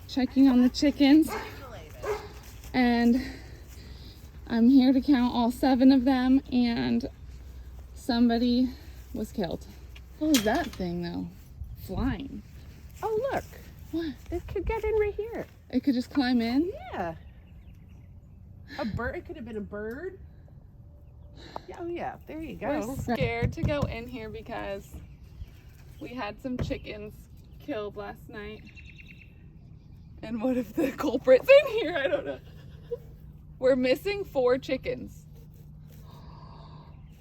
checking on the chickens, and I'm here to count all 7 of them, and somebody was killed. What was that thing though? Flying. Oh, look. What? It could get in right here. It could just climb in? Yeah. A bird. It could have been a bird. Oh, yeah. There you go. We're scared to go in here because we had some chickens killed last night. And what if the culprit's in here? I don't know. We're missing 4 chickens.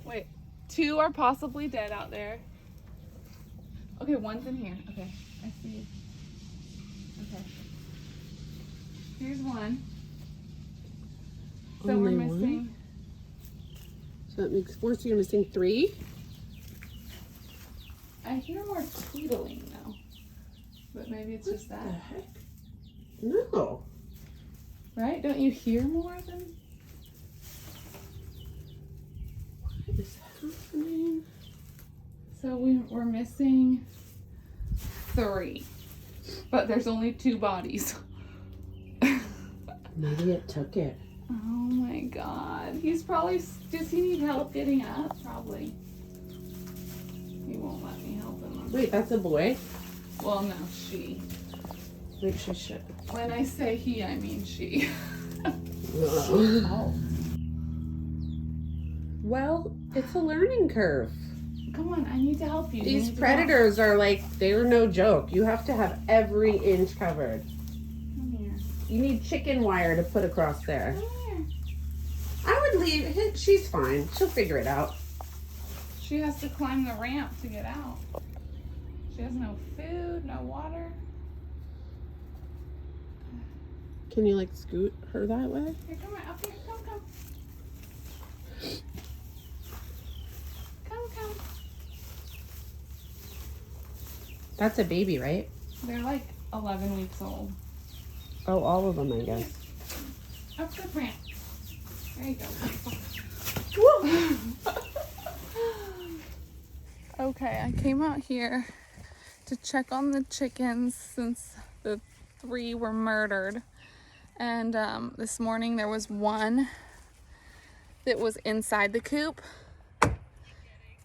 Wait, 2 are possibly dead out there. Okay, 1's in here. Okay, I see. Okay. Here's 1. So Only we're missing. 1? So that makes 4. So you're missing 3? I hear more tweedling now. But maybe it's just that. What the heck? No. Right? Don't you hear more than? What is happening? So we're missing 3. But there's only 2 bodies. Maybe it took it. Oh my god. He's probably, does he need help getting up? Probably. He won't let me help him. Wait, that's a boy? Well, no, she. Wait, she should. When I say he, I mean she. Oh. Well, it's a learning curve. Come on, I need to help you. These predators are like, they're no joke. You have to have every inch covered. Come here. You need chicken wire to put across there. Come here. I would leave. She's fine. She'll figure it out. She has to climb the ramp to get out. She has no food, no water. Can you like scoot her that way? Here, come on, up here, come. Come. That's a baby, right? They're like 11 weeks old. Oh, all of them, I guess. Up the ramp. There you go. Okay, I came out here to check on the chickens since the 3 were murdered. And this morning there was 1 that was inside the coop.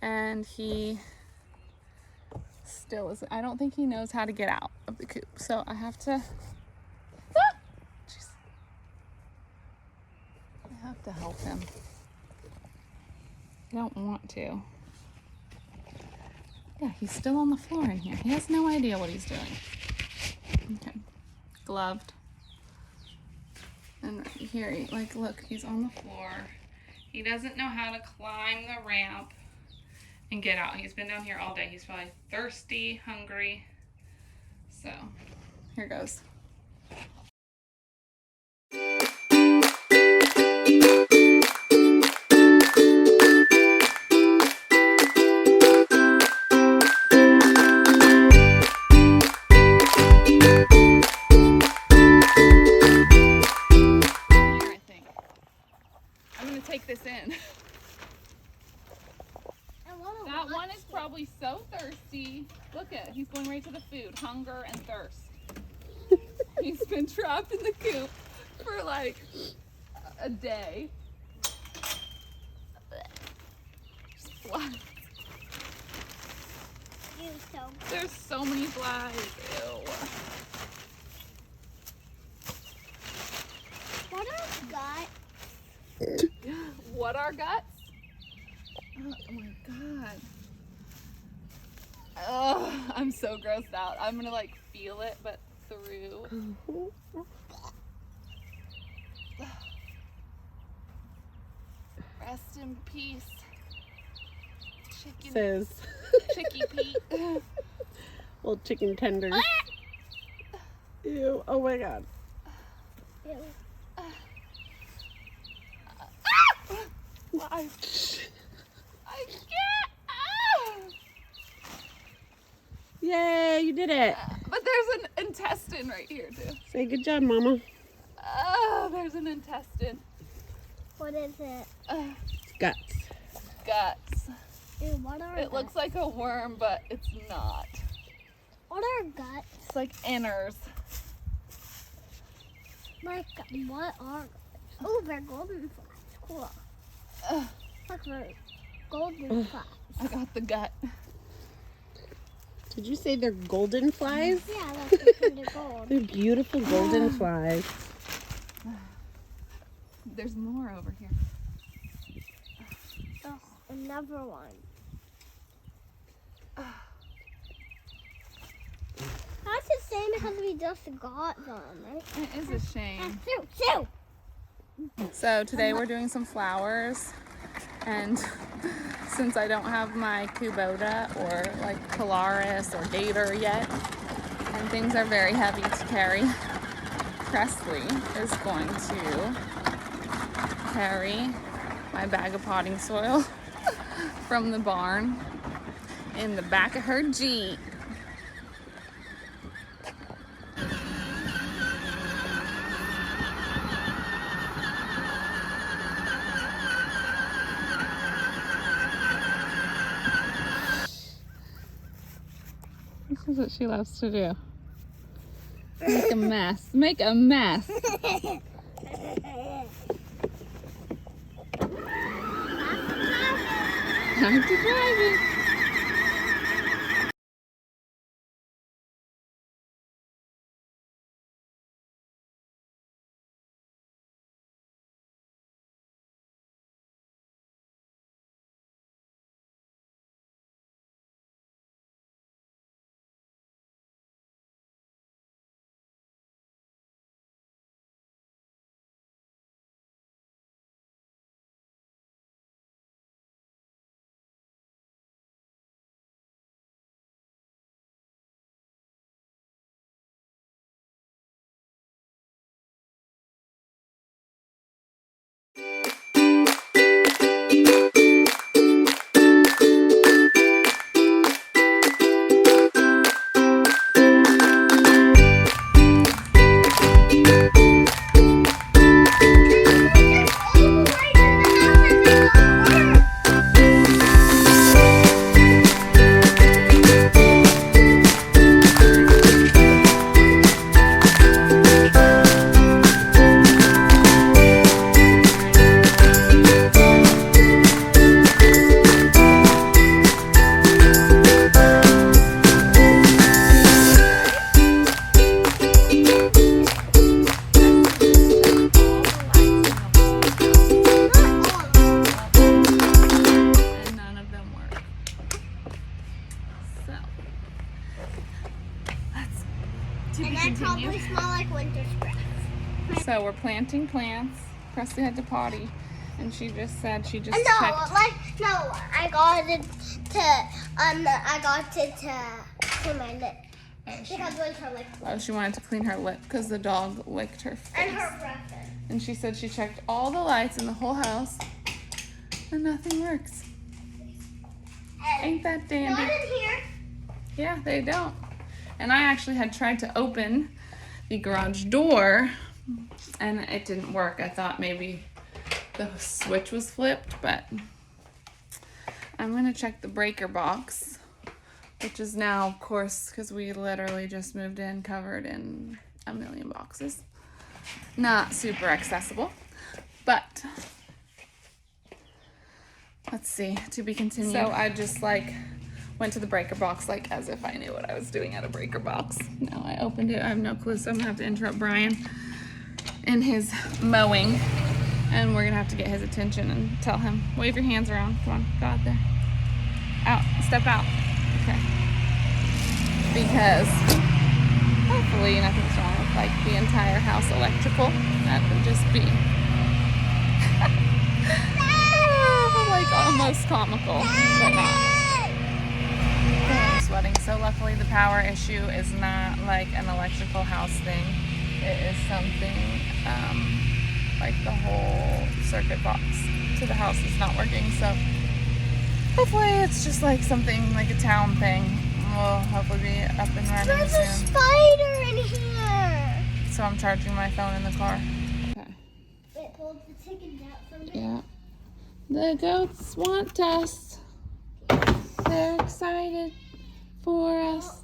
And he still is, I don't think he knows how to get out of the coop. So I have to, jeez. I have to help him. I don't want to. Yeah, he's still on the floor in here. He has no idea what he's doing. Okay, gloved. And right here, like, look, he's on the floor. He doesn't know how to climb the ramp and get out. He's been down here all day. He's probably thirsty, hungry. So, here goes. Take this in. That one is probably so thirsty. Look at it. He's going right to the food. Hunger and thirst. He's been trapped in the coop for like a day. Flies. There's so many flies. Ew. What are guts? What are guts? Oh my god. Oh, I'm so grossed out. I'm gonna like feel it, but through. Rest in peace. Chicken. Says. Chicky Pete. Little chicken tenders. Ew. Oh my god. Ew. Why? I can't. Ah! Yay, you did it. But there's an intestine right here too. Say good job, Mama. Oh, there's an intestine. What is it? It's guts. Guts. Ew, what are It guts? looks like a worm, but it's not. What are guts? It's like inners. Like, what are... Oh, they're golden flies. Cool. Look, they're golden flies. I got the gut. Did you say they're golden flies? Yeah, look, they're gold. They're beautiful golden flies. There's more over here. Oh, another one. That's the same because we just got them, right? It is a shame. Sue! So today we're doing some flowers, and since I don't have my Kubota or like Polaris or Gator yet, and things are very heavy to carry, Presley is going to carry my bag of potting soil from the barn in the back of her Jeep. This is what she loves to do. Make a mess. Make a mess. Time to drive it. And that probably smell like winter spring. So we're planting plants. Presley had to potty, and she just said she just checked. I got it to clean my lip. Because winter licked Oh, she wanted to clean her lip because the dog licked her face. and her breath. And she said she checked all the lights in the whole house, and nothing works. Ain't that dandy? Not in here. Yeah, they don't. And I actually had tried to open the garage door, and it didn't work. I thought maybe the switch was flipped, but I'm gonna check the breaker box, which is now, of course, because we literally just moved in, covered in a million boxes. Not super accessible, but let's see, to be continued. So I just went to the breaker box as if I knew what I was doing at a breaker box. Now I opened it, I have no clue, so I'm gonna have to interrupt Brian in his mowing, and we're gonna have to get his attention and tell him, wave your hands around, come on, go out there. Out, step out, okay. Because hopefully nothing's wrong with the entire house electrical. That would just be almost comical, but not. I'm sweating. So luckily the power issue is not an electrical house thing. It is something the whole circuit box to the house is not working. So hopefully it's just something a town thing. We'll hopefully be up and running There's soon. a spider in here. So I'm charging my phone in the car. Okay. It pulled the chickens out from there. Yeah. The goats want us. They're excited for us.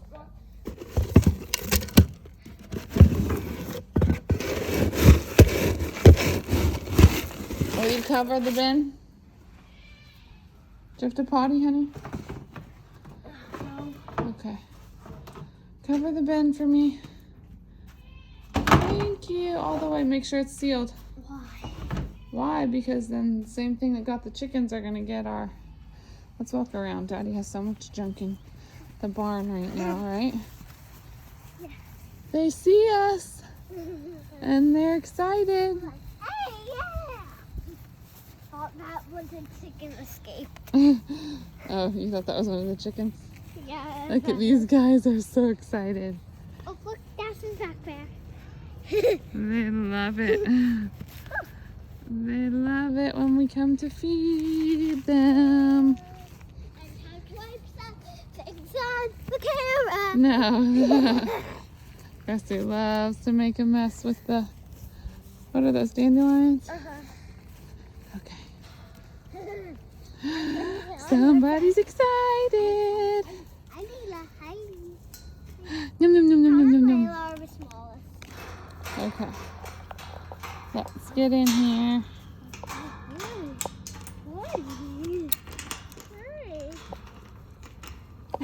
you cover the bin? Do you have to potty, honey? No. Okay. Cover the bin for me. Thank you. All the way. Make sure it's sealed. Why? Why? Because then the same thing that got the chickens are gonna get our... Let's walk around. Daddy has so much junk in the barn right now, right? Yeah. They see us and they're excited. Hey, yeah! Thought that was a chicken escape. Oh, you thought that was one of the chickens? Yeah. Look at these guys, are so excited. Oh, look, that's his backpack. They love it. They love it when we come to feed them. And how to wipe some things on the camera. No. Krusty loves to make a mess with the, what are those, dandelions? Okay. Somebody's excited. I need a high. Yum, yum, yum, yum, yum, yum, yum. My are the smallest. Okay. Let's get in here.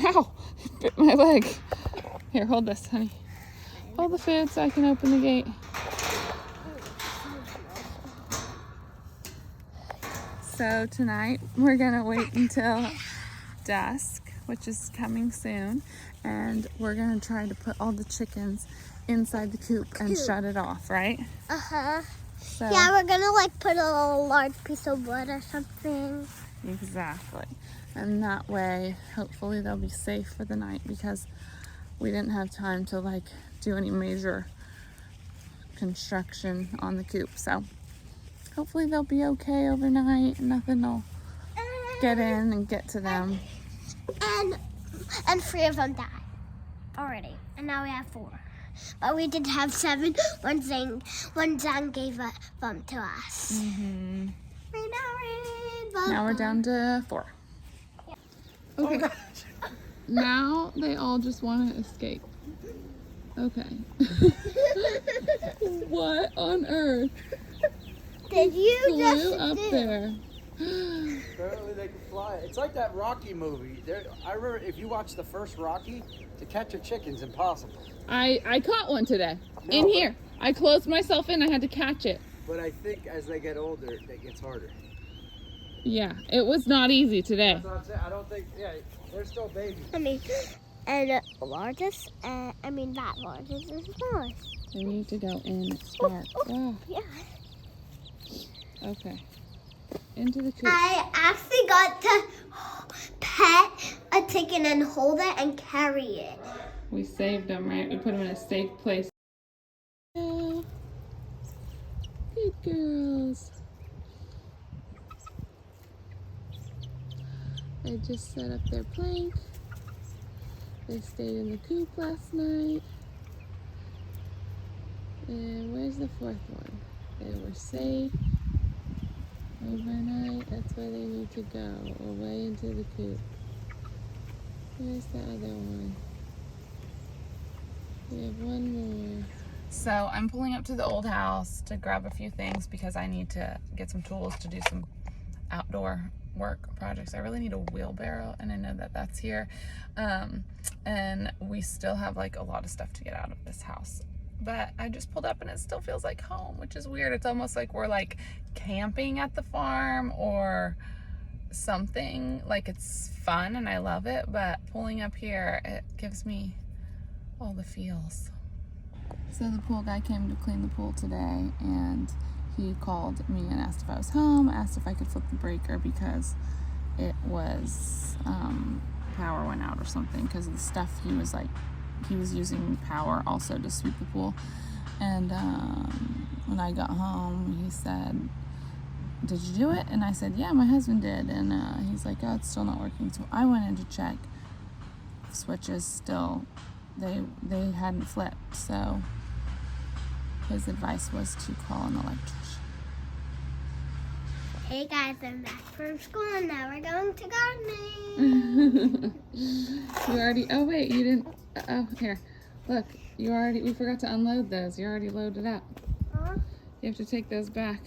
Ow! Bit my leg. Here, hold this, honey. Hold the food so I can open the gate. So tonight we're gonna wait until dusk, which is coming soon, and we're gonna try to put all the chickens inside the coop and shut it off, right? Uh-huh. So, Yeah, we're gonna like put a little large piece of wood or something. exactly. And that way, hopefully they'll be safe for the night, because we didn't have time to like do any major construction on the coop. So hopefully they'll be okay overnight. Nothing will get in and get to them. And 3 of them died already, and now we have 4. But we did have 7 when Zang gave them to us. Mm-hmm. Right Now we're down to 4. Yeah. Okay. Now they all just want to escape. Okay. What on earth Did you flew just up do? there? Apparently they can fly. It's like that Rocky movie. I remember if you watch the first Rocky, to catch a chicken's impossible. I caught one today. No, In but- here. I closed myself in. I had to catch it. But I think as they get older, it gets harder. Yeah, it was not easy today. That's what I'm saying. I don't think, yeah, they're still babies. I mean, and the largest, that largest is the smallest. We need to go in and start. Wow. Yeah. Okay. Into the coop. I actually got to pet a chicken and hold it and carry it. We saved them, right? We put them in a safe place. Yeah. Good girls. They just set up their plank. They stayed in the coop last night. And where's the 4th one? They were safe overnight. That's where they need to go. Away into the coop. Where's the other one? We have one more. So I'm pulling up to the old house to grab a few things because I need to get some tools to do some outdoor work projects. I really need a wheelbarrow, and I know that that's here. And we still have like a lot of stuff to get out of this house. But I just pulled up and it still feels like home, which is weird. It's almost like we're like camping at the farm or something. Like, it's fun and I love it, but pulling up here, it gives me all the feels. So the pool guy came to clean the pool today, and he called me and asked if I was home, asked if I could flip the breaker because it was power went out or something, because of the stuff he was using power also to sweep the pool. And when I got home, he said, "Did you do it?" And I said, "Yeah, my husband did." And he's like, "Oh, it's still not working." So I went in to check. The switches still, they hadn't flipped. So his advice was to call an electrician. Hey guys, I'm back from school and now we're going to gardening. You already, oh wait, you didn't, oh, here, look, we forgot to unload those. You already loaded up. Huh? You have to take those back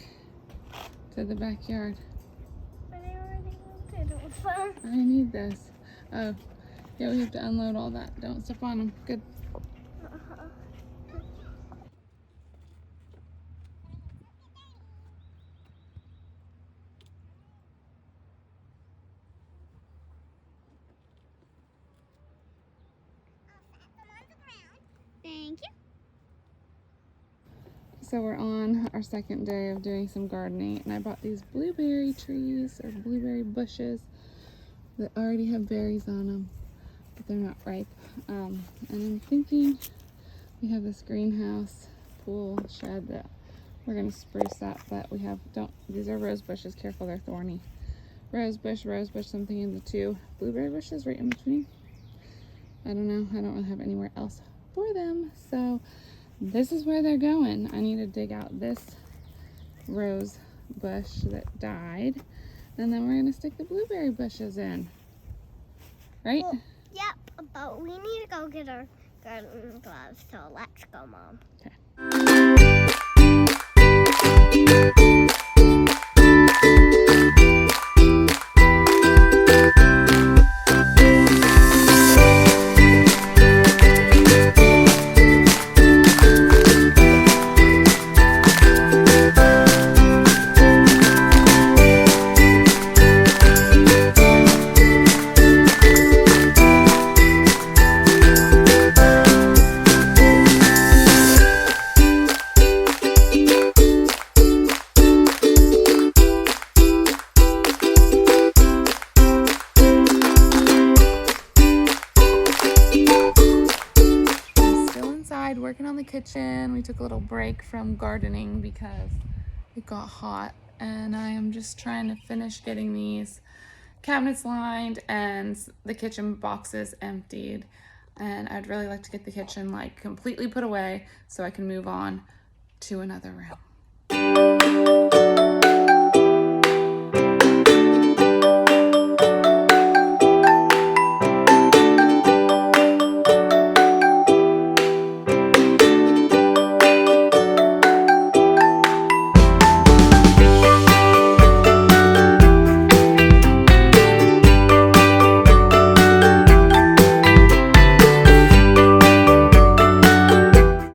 to the backyard. But I already went to the farm. I need this. Oh, yeah, we have to unload all that. Don't step on them. Good. Thank you. So we're on our second day of doing some gardening, and I bought these blueberry trees or blueberry bushes that already have berries on them, but they're not ripe. And I'm thinking we have this greenhouse pool shed that we're gonna spruce up, but we have these are rose bushes. Careful, they're thorny. Rose bush, something in the two blueberry bushes right in between. I don't know. I don't really have anywhere else for them, so this is where they're going. I need to dig out this rose bush that died, and then we're gonna stick the blueberry bushes in. Right? Well, yep, but we need to go get our garden gloves, so let's go, Mom. Okay. Working on the kitchen. We took a little break from gardening because it got hot, and I am just trying to finish getting these cabinets lined and the kitchen boxes emptied, and I'd really like to get the kitchen like completely put away so I can move on to another room.